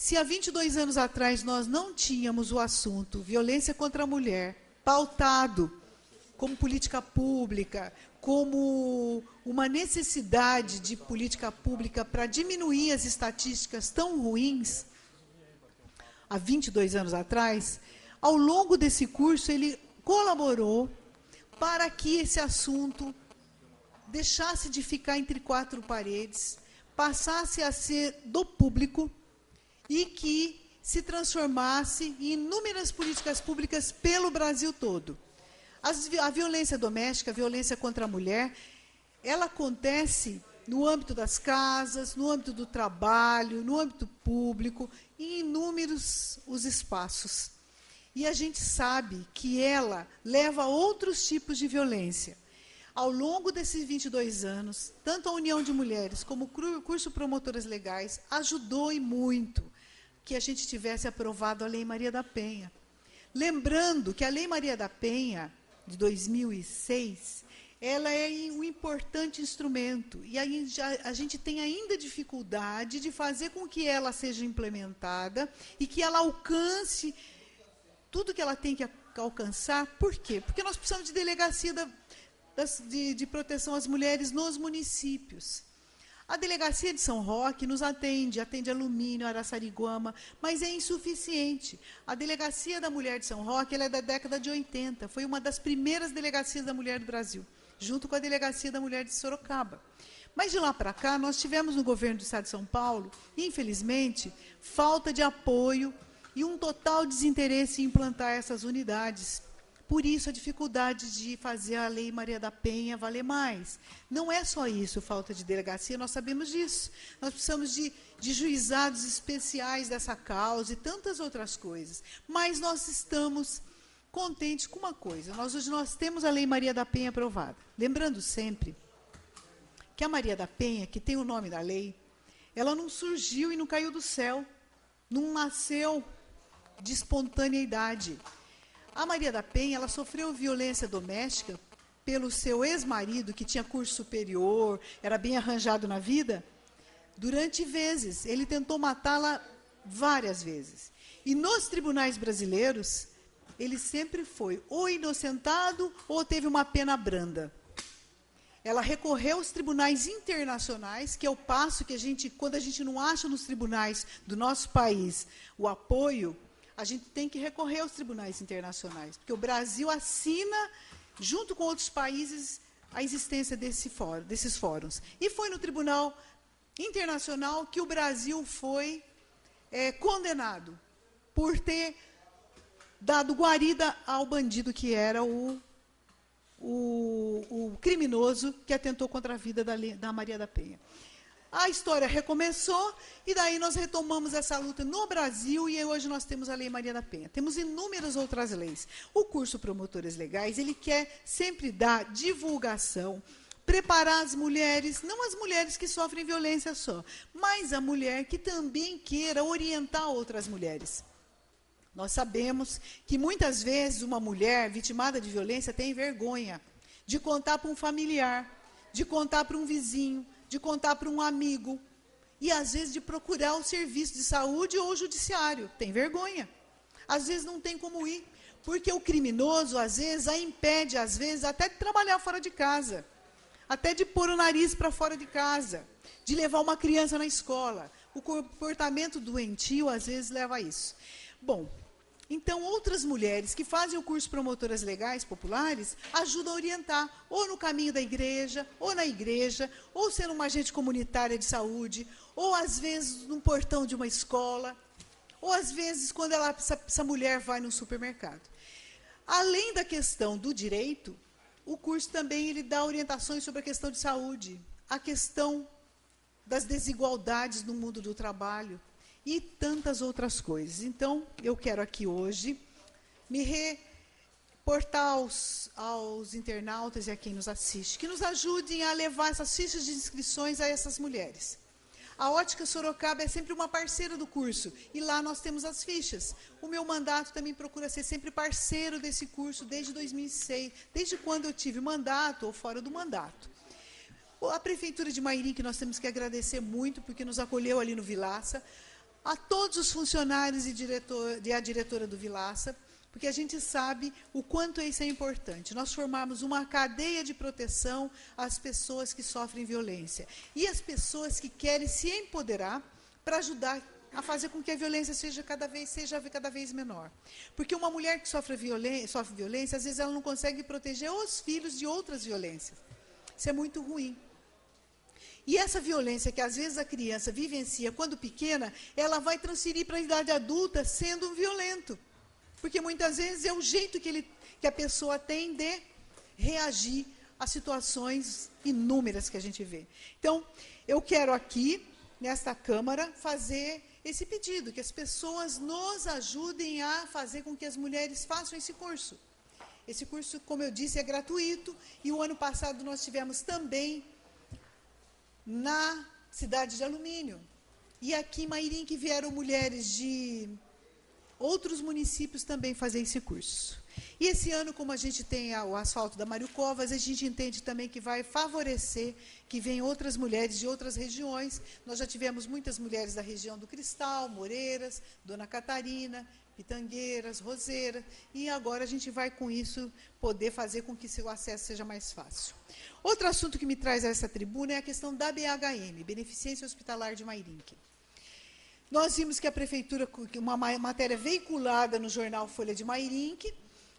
Se há 22 anos atrás nós não tínhamos o assunto violência contra a mulher pautado como política pública, como uma necessidade de política pública para diminuir as estatísticas tão ruins, há 22 anos atrás, ao longo desse curso ele colaborou para que esse assunto deixasse de ficar entre quatro paredes, passasse a ser do público e que se transformasse em inúmeras políticas públicas pelo Brasil todo. A violência doméstica, a violência contra a mulher, ela acontece no âmbito das casas, no âmbito do trabalho, no âmbito público, em inúmeros os espaços. E a gente sabe que ela leva a outros tipos de violência. Ao longo desses 22 anos, tanto a União de Mulheres como o curso Promotoras Legais ajudou e muito que a gente tivesse aprovado a Lei Maria da Penha. Lembrando que a Lei Maria da Penha, de 2006, ela é um importante instrumento, e a gente tem ainda dificuldade de fazer com que ela seja implementada e que ela alcance tudo que ela tem que alcançar. Por quê? Porque nós precisamos de delegacia de proteção às mulheres nos municípios. A delegacia de São Roque nos atende Alumínio, Araçariguama, mas é insuficiente. A delegacia da mulher de São Roque ela é da década de 80, foi uma das primeiras delegacias da mulher do Brasil, junto com a delegacia da mulher de Sorocaba. Mas de lá para cá, nós tivemos no governo do Estado de São Paulo, infelizmente, falta de apoio e um total desinteresse em implantar essas unidades. Por isso, a dificuldade de fazer a Lei Maria da Penha valer mais. Não é só isso, falta de delegacia, nós sabemos disso. Nós precisamos de juizados especiais dessa causa e tantas outras coisas. Mas nós estamos contentes com uma coisa. Hoje nós temos a Lei Maria da Penha aprovada. Lembrando sempre que a Maria da Penha, que tem o nome da lei, ela não surgiu e não caiu do céu. Não nasceu de espontaneidade. A Maria da Penha, ela sofreu violência doméstica pelo seu ex-marido, que tinha curso superior, era bem arranjado na vida, durante vezes. Ele tentou matá-la várias vezes. E nos tribunais brasileiros, ele sempre foi ou inocentado ou teve uma pena branda. Ela recorreu aos tribunais internacionais, que é o passo que quando a gente não acha nos tribunais do nosso país o apoio, a gente tem que recorrer aos tribunais internacionais, porque o Brasil assina, junto com outros países, a existência desses fóruns. E foi no Tribunal Internacional que o Brasil foi condenado por ter dado guarida ao bandido que era o criminoso que atentou contra a vida da Maria da Penha. A história recomeçou, e daí nós retomamos essa luta no Brasil, e hoje nós temos a Lei Maria da Penha. Temos inúmeras outras leis. O curso Promotores Legais, ele quer sempre dar divulgação, preparar as mulheres, não as mulheres que sofrem violência só, mas a mulher que também queira orientar outras mulheres. Nós sabemos que muitas vezes uma mulher vitimada de violência tem vergonha de contar para um familiar, de contar para um vizinho, de contar para um amigo, e às vezes de procurar o serviço de saúde ou o judiciário. Tem vergonha. Às vezes não tem como ir, porque o criminoso, às vezes, a impede, às vezes, até de trabalhar fora de casa, até de pôr o nariz para fora de casa, de levar uma criança na escola. O comportamento doentio, às vezes, leva a isso. Bom, então, outras mulheres que fazem o curso Promotoras Legais Populares ajudam a orientar, ou no caminho da igreja, ou na igreja, ou sendo uma agente comunitária de saúde, ou, às vezes, no portão de uma escola, ou, às vezes, quando essa mulher vai no supermercado. Além da questão do direito, o curso também ele dá orientações sobre a questão de saúde, a questão das desigualdades no mundo do trabalho, e tantas outras coisas. Então, eu quero aqui hoje me reportar aos internautas e a quem nos assiste, que nos ajudem a levar essas fichas de inscrições a essas mulheres. A Ótica Sorocaba é sempre uma parceira do curso, e lá nós temos as fichas. O meu mandato também procura ser sempre parceiro desse curso desde 2006, desde quando eu tive mandato ou fora do mandato. A Prefeitura de Mairim, que nós temos que agradecer muito, porque nos acolheu ali no Vilaça. a todos os funcionários e a diretora do Vilaça, porque a gente sabe o quanto isso é importante. Nós formamos uma cadeia de proteção às pessoas que sofrem violência e às pessoas que querem se empoderar para ajudar a fazer com que a violência seja cada vez menor. Porque uma mulher que sofre violência, às vezes ela não consegue proteger os filhos de outras violências. Isso é muito ruim. E essa violência que, às vezes, a criança vivencia quando pequena, ela vai transferir para a idade adulta sendo um violento. Porque, muitas vezes, é o jeito que a pessoa tem de reagir a situações inúmeras que a gente vê. Então, eu quero aqui, nesta Câmara, fazer esse pedido, que as pessoas nos ajudem a fazer com que as mulheres façam esse curso. Esse curso, como eu disse, é gratuito, e o ano passado nós tivemos também na cidade de Alumínio. E aqui em Mairim, que vieram mulheres de outros municípios também fazer esse curso. E esse ano, como a gente tem o asfalto da Mário Covas, a gente entende também que vai favorecer que venham outras mulheres de outras regiões. Nós já tivemos muitas mulheres da região do Cristal, Moreiras, Dona Catarina, Pitangueiras, Roseira, e agora a gente vai, com isso, poder fazer com que o acesso seja mais fácil. Outro assunto que me traz a essa tribuna é a questão da BHM, Beneficência Hospitalar de Mairim. Nós vimos que a Prefeitura, uma matéria veiculada no jornal Folha de Mairim,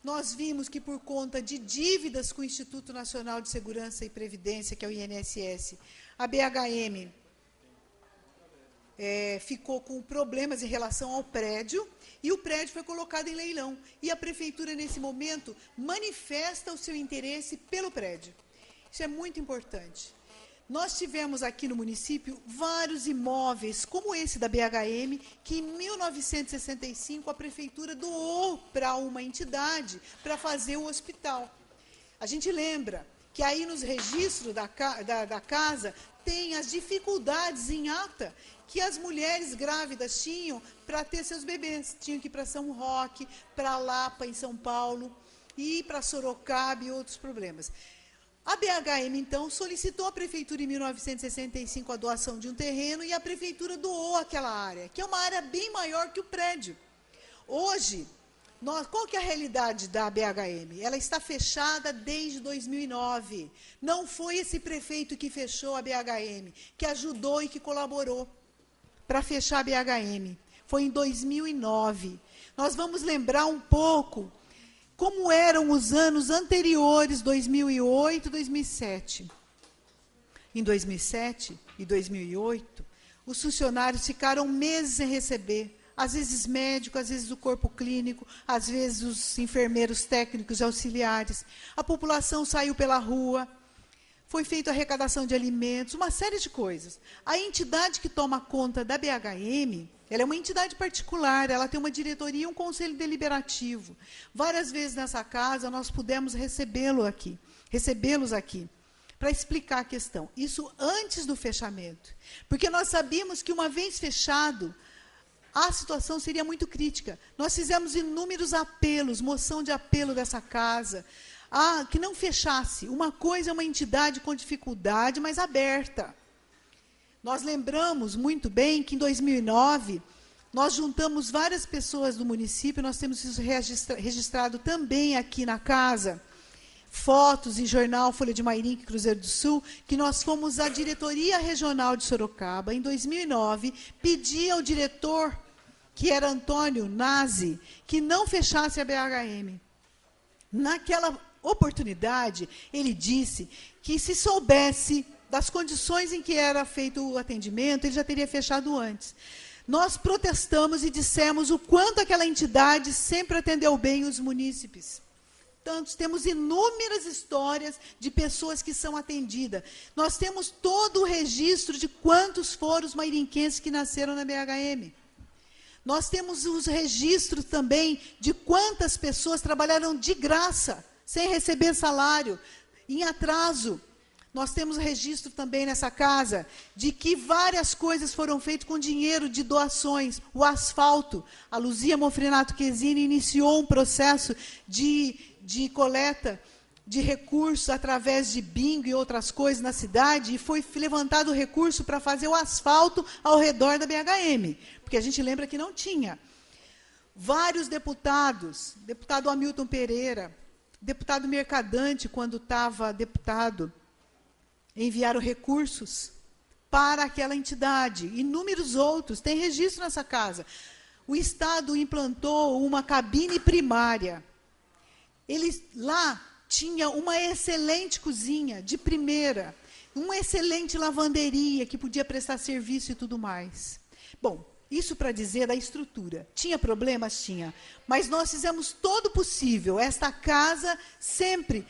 nós vimos que, por conta de dívidas com o Instituto Nacional de Segurança e Previdência, que é o INSS, a BHM ficou com problemas em relação ao prédio, e o prédio foi colocado em leilão. E a Prefeitura, nesse momento, manifesta o seu interesse pelo prédio. Isso é muito importante. Nós tivemos aqui no município vários imóveis, como esse da BHM, que em 1965 a Prefeitura doou para uma entidade para fazer o hospital. A gente lembra que aí nos registros da casa tem as dificuldades em ata que as mulheres grávidas tinham para ter seus bebês. Tinham que ir para São Roque, para Lapa, em São Paulo, e para Sorocaba e outros problemas. A BHM, então, solicitou à Prefeitura em 1965 a doação de um terreno e a Prefeitura doou aquela área, que é uma área bem maior que o prédio. Hoje, qual que é a realidade da BHM? Ela está fechada desde 2009. Não foi esse prefeito que fechou a BHM, que ajudou e que colaborou para fechar a BHM. Foi em 2009. Nós vamos lembrar um pouco como eram os anos anteriores, 2008 e 2007. Em 2007 e 2008, os funcionários ficaram meses sem receber, às vezes médico, às vezes o corpo clínico, às vezes os enfermeiros técnicos e auxiliares. A população saiu pela rua, foi feita arrecadação de alimentos, uma série de coisas. A entidade que toma conta da BHM, ela é uma entidade particular, ela tem uma diretoria e um conselho deliberativo. Várias vezes nessa casa nós pudemos recebê-los aqui, para explicar a questão. Isso antes do fechamento. Porque nós sabíamos que, uma vez fechado, a situação seria muito crítica. Nós fizemos inúmeros apelos, moção de apelo dessa casa, que não fechasse. Uma coisa é uma entidade com dificuldade, mas aberta. Nós lembramos muito bem que, em 2009, nós juntamos várias pessoas do município, nós temos isso registrado também aqui na casa, fotos em jornal Folha de Mairim, Cruzeiro do Sul, que nós fomos à diretoria regional de Sorocaba, em 2009, pedir ao diretor, que era Antônio Nazi, que não fechasse a BHM. Naquela oportunidade, ele disse que, se soubesse das condições em que era feito o atendimento, ele já teria fechado antes. Nós protestamos e dissemos o quanto aquela entidade sempre atendeu bem os munícipes. Temos inúmeras histórias de pessoas que são atendidas. Nós temos todo o registro de quantos foram os mairinquenses que nasceram na BHM. Nós temos os registros também de quantas pessoas trabalharam de graça, sem receber salário, em atraso. Nós temos registro também nessa casa de que várias coisas foram feitas com dinheiro de doações. O asfalto, a Luzia Monfrinato Chesini iniciou um processo de coleta de recursos através de bingo e outras coisas na cidade, e foi levantado recurso para fazer o asfalto ao redor da BHM, porque a gente lembra que não tinha. Vários deputados, deputado Hamilton Pereira, deputado Mercadante, quando estava deputado, enviaram recursos para aquela entidade. Inúmeros outros, tem registro nessa casa. O Estado implantou uma cabine primária. Eles lá tinha uma excelente cozinha, de primeira, uma excelente lavanderia, que podia prestar serviço e tudo mais. Bom, isso para dizer da estrutura. Tinha problemas? Tinha. Mas nós fizemos todo o possível. Esta casa sempre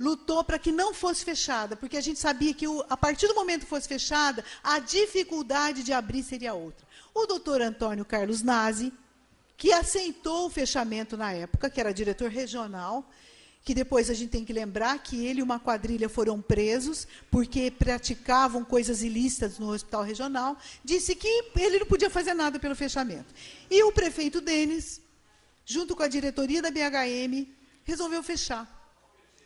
lutou para que não fosse fechada, porque a gente sabia que, a partir do momento que fosse fechada, a dificuldade de abrir seria outra. O doutor Antônio Carlos Nazi, que aceitou o fechamento na época, que era diretor regional, que depois a gente tem que lembrar que ele e uma quadrilha foram presos porque praticavam coisas ilícitas no hospital regional, disse que ele não podia fazer nada pelo fechamento. E o prefeito Denis, junto com a diretoria da BHM, resolveu fechar.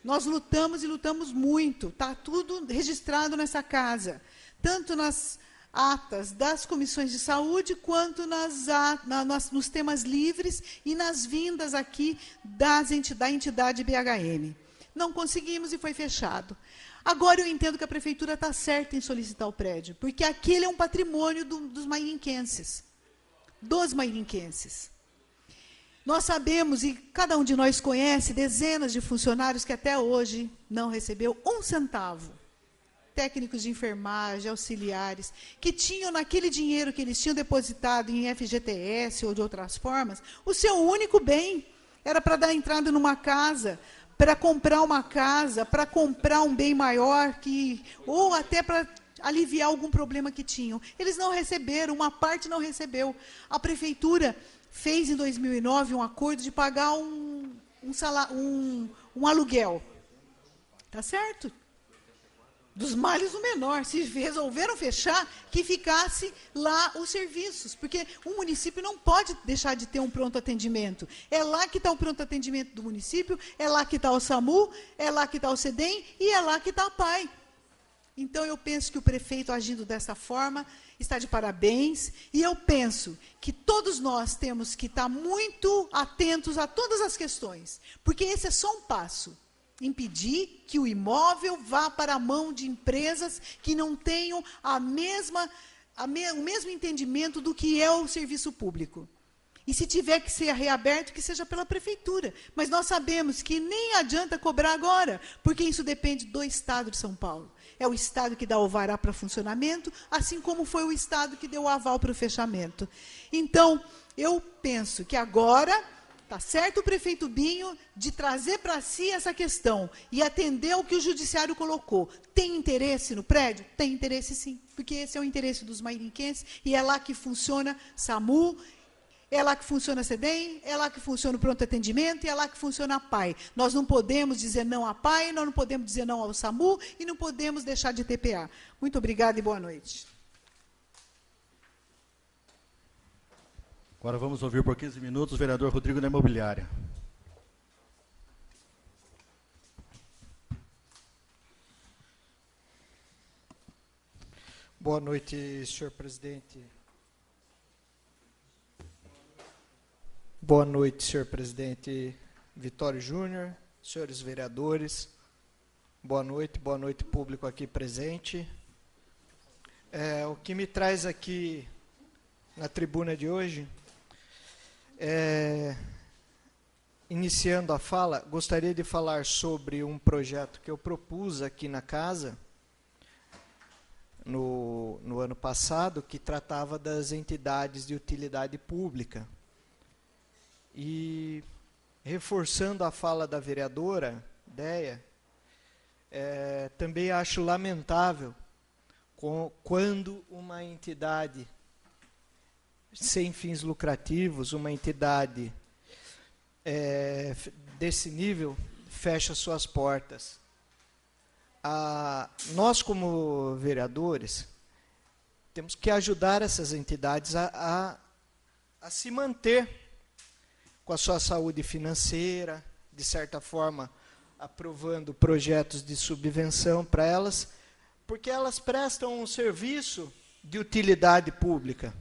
Nós lutamos e lutamos muito, está tudo registrado nessa casa, tanto nas atas das comissões de saúde, quanto nos temas livres e nas vindas aqui da entidade BHM. Não conseguimos e foi fechado. Agora eu entendo que a prefeitura está certa em solicitar o prédio, porque aquele é um patrimônio dos mairinquenses. Dos mairinquenses. Nós sabemos, e cada um de nós conhece, dezenas de funcionários que até hoje não recebeu um centavo. Técnicos de enfermagem, auxiliares, que tinham, naquele dinheiro que eles tinham depositado em FGTS ou de outras formas, o seu único bem era para dar entrada numa casa, para comprar uma casa, para comprar um bem maior, ou até para aliviar algum problema que tinham. Eles não receberam, uma parte não recebeu. A prefeitura fez, em 2009, um acordo de pagar um aluguel. Tá certo? Dos males o menor. Se resolveram fechar, que ficasse lá os serviços, porque o município não pode deixar de ter um pronto atendimento. É lá que está o pronto atendimento do município, é lá que está o SAMU, é lá que está o CEDEM e é lá que está a PAI. Então, eu penso que o prefeito, agindo dessa forma, está de parabéns, e eu penso que todos nós temos que estar muito atentos a todas as questões, porque esse é só um passo. Impedir que o imóvel vá para a mão de empresas que não tenham o mesmo entendimento do que é o serviço público. E se tiver que ser reaberto, que seja pela prefeitura. Mas nós sabemos que nem adianta cobrar agora, porque isso depende do Estado de São Paulo. É o Estado que dá o alvará para funcionamento, assim como foi o Estado que deu o aval para o fechamento. Então, eu penso que agora está certo o prefeito Binho de trazer para si essa questão e atender o que o judiciário colocou. Tem interesse no prédio? Tem interesse, sim, porque esse é o interesse dos mairinquenses, e é lá que funciona SAMU, é lá que funciona a CEDEM, é lá que funciona o pronto atendimento e é lá que funciona a PAI. Nós não podemos dizer não à PAI, nós não podemos dizer não ao SAMU e não podemos deixar de TPA. Muito obrigada e boa noite. Agora vamos ouvir por 15 minutos o vereador Rodrigo da Imobiliária. Boa noite, senhor presidente. Boa noite, senhor presidente Vitório Júnior, senhores vereadores. Boa noite, público aqui presente. O que me traz aqui na tribuna de hoje, iniciando a fala, gostaria de falar sobre um projeto que eu propus aqui na casa, no ano passado, que tratava das entidades de utilidade pública. E, reforçando a fala da vereadora Déia, também acho lamentável quando uma entidade sem fins lucrativos, uma entidade desse nível, fecha suas portas. Nós, como vereadores, temos que ajudar essas entidades a se manter com a sua saúde financeira, de certa forma, aprovando projetos de subvenção para elas, porque elas prestam um serviço de utilidade pública.